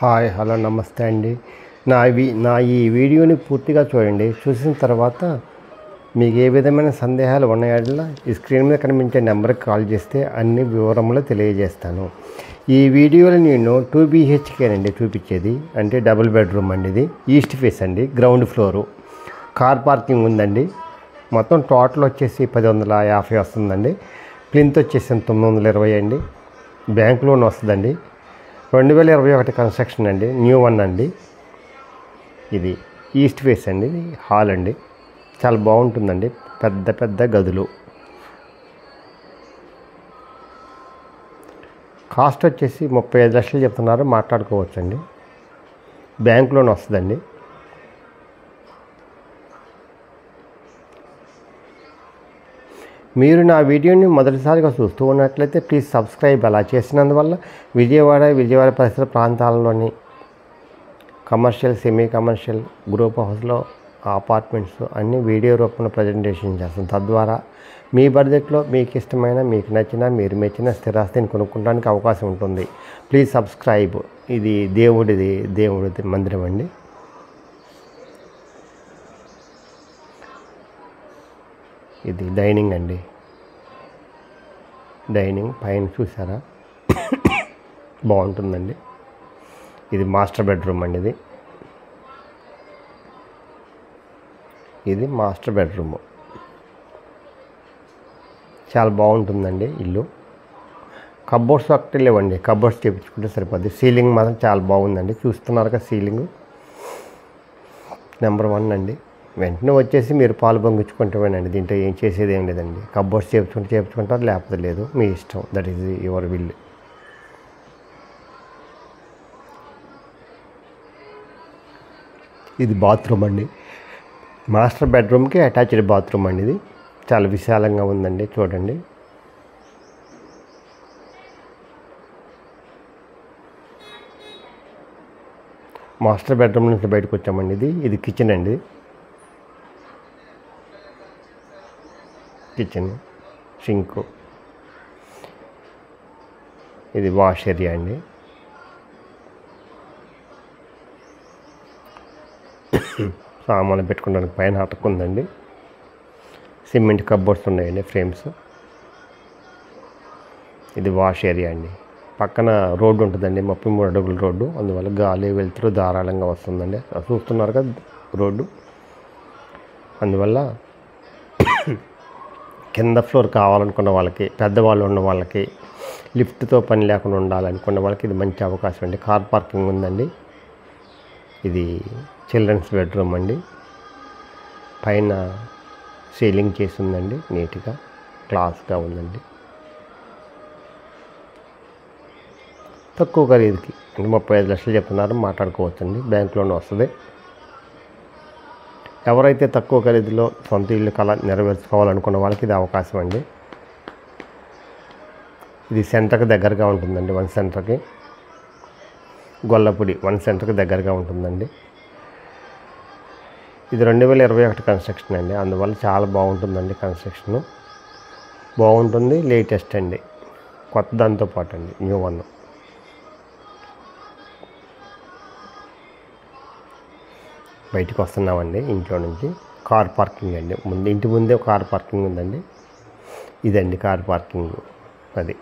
Hi hello నమస్తే అండి. నా ఈ వీడియోని పూర్తిగా చూడండి. చూసిన తర్వాత మీకు ఏ విధమైన సందేహాలు ఉన్నాయో ఈ స్క్రీన్ మీద కనిపించే నెంబర్కి కాల్ చేస్తే అన్ని వివరములు తెలియజేస్తాను. ఈ వీడియోలో నేను 2 BHK అండి చూపించేది, అంటే డబుల్ బెడ్రూమ్ అండి. ఇది ఈస్ట్ ఫేస్ అండి, గ్రౌండ్ ఫ్లోరు, కార్ పార్కింగ్ ఉందండి. మొత్తం టోటల్ వచ్చేసి 1050 వస్తుందండి. ప్లింత్ వచ్చేసి 920 అండి. బ్యాంక్ లోన్ వస్తుందండి. 2021 కన్స్ట్రక్షన్ అండి, న్యూ వన్ అండి. ఇది ఈస్ట్ ఫేస్ అండి, ఇది హాల్ అండి. చాలా బాగుంటుందండి, పెద్ద పెద్ద గదులు. కాస్ట్ వచ్చేసి 35 లక్షలు చెప్తున్నారు, మాట్లాడుకోవచ్చండి. బ్యాంక్ లోన్ వస్తుందండి. మీరు నా వీడియోని మొదటిసారిగా చూస్తూ ఉన్నట్లయితే ప్లీజ్ సబ్స్క్రైబ్. అలా చేసినందువల్ల విజయవాడ పరిసర ప్రాంతాలలోని కమర్షియల్, సెమీ కమర్షియల్, గ్రూప్ హౌస్లో అపార్ట్మెంట్స్ అన్ని వీడియో రూపంలో ప్రజెంటేషన్ చేస్తాం. తద్వారా మీ బడ్జెట్లో మీకు ఇష్టమైన, మీకు నచ్చిన, మీరు మెచ్చిన స్థిరాస్తిని కొనుక్కోవడానికి అవకాశం ఉంటుంది. Please subscribe. ఇది దేవుడి మందిరం అండి. ఇది డైనింగ్ అండి. డైనింగ్ పైన చూసారా, బాగుంటుందండి. ఇది మాస్టర్ బెడ్రూమ్ అండి. ఇది మాస్టర్ బెడ్రూమ్. చాలా బాగుంటుందండి ఇల్లు. కబోర్డ్స్ ఒకటి లేవండి, కబోర్డ్స్ చేయించుకుంటే సరిపోద్ది. సీలింగ్ మాత్రం చాలా బాగుందండి. చూస్తున్నారు కదా, సీలింగ్ నెంబర్ 1 అండి. వెంటనే వచ్చేసి మీరు పాలు పొంగించుకుంటామేనండి. దీంట్లో ఏం చేసేది ఏం లేదండి. కబోర్డ్స్ చేయించుకుంటారు, లేకపోతే లేదు, మీ ఇష్టం. That is your will. ఇది బాత్రూమ్ అండి. మాస్టర్ బెడ్రూమ్కి అటాచ్డ్ బాత్రూమ్ అండి. ఇది చాలా విశాలంగా ఉందండి, చూడండి. మాస్టర్ బెడ్రూమ్ నుంచి బయటకు వచ్చామండి. ఇది కిచెన్ అండి. Kitchen, sink. ఇది వాష్ ఏరియా అండి. సామాన్లు పెట్టుకోవడానికి పైన అటక్ ఉందండి. సిమెంట్ కబోర్డ్స్ ఉన్నాయండి, ఫ్రేమ్స్. ఇది వాష్ ఏరియా అండి. పక్కన రోడ్డు ఉంటుందండి, 33 అడుగుల రోడ్డు. అందువల్ల గాలి వెలుతురు ధారాళంగా వస్తుందండి. చూస్తున్నారు కదా రోడ్డు. అందువల్ల కింద ఫ్లోర్ కావాలనుకున్న వాళ్ళకి, పెద్దవాళ్ళు ఉన్న వాళ్ళకి, లిఫ్ట్తో పని లేకుండా ఉండాలనుకున్న వాళ్ళకి ఇది మంచి అవకాశం అండి. కార్ పార్కింగ్ ఉందండి. ఇది చిల్డ్రన్స్ బెడ్రూమ్ అండి. పైన సీలింగ్ చేసి ఉందండి, నీట్గా క్లాస్గా ఉందండి. తక్కువ ఖరీదుకి అంటే 35 లక్షలు చెప్తున్నారు, మాట్లాడుకోవచ్చండి. బ్యాంక్ లోన్ వస్తుంది. ఎవరైతే తక్కువ ఖరీదులో సొంత ఇల్లు కళ నెరవేర్చుకోవాలనుకున్న వాళ్ళకి ఇది అవకాశం అండి. ఇది సెంటర్కి దగ్గరగా ఉంటుందండి. 1 సెంటర్కి, గొల్లపూడి 1 సెంటర్కి దగ్గరగా ఉంటుందండి. ఇది 2021 కన్స్ట్రక్షన్ అండి. అందువల్ల చాలా బాగుంటుందండి. కన్స్ట్రక్షన్ బాగుంటుంది, లేటెస్ట్ అండి, కొత్త దాంతో పాటు అండి, న్యూ వన్. బయటికి వస్తున్నామండి ఇంట్లో నుంచి. కార్ పార్కింగ్ అండి. ఇంటి ముందే కార్ పార్కింగ్ ఉందండి. ఇదండి కార్ పార్కింగ్. అది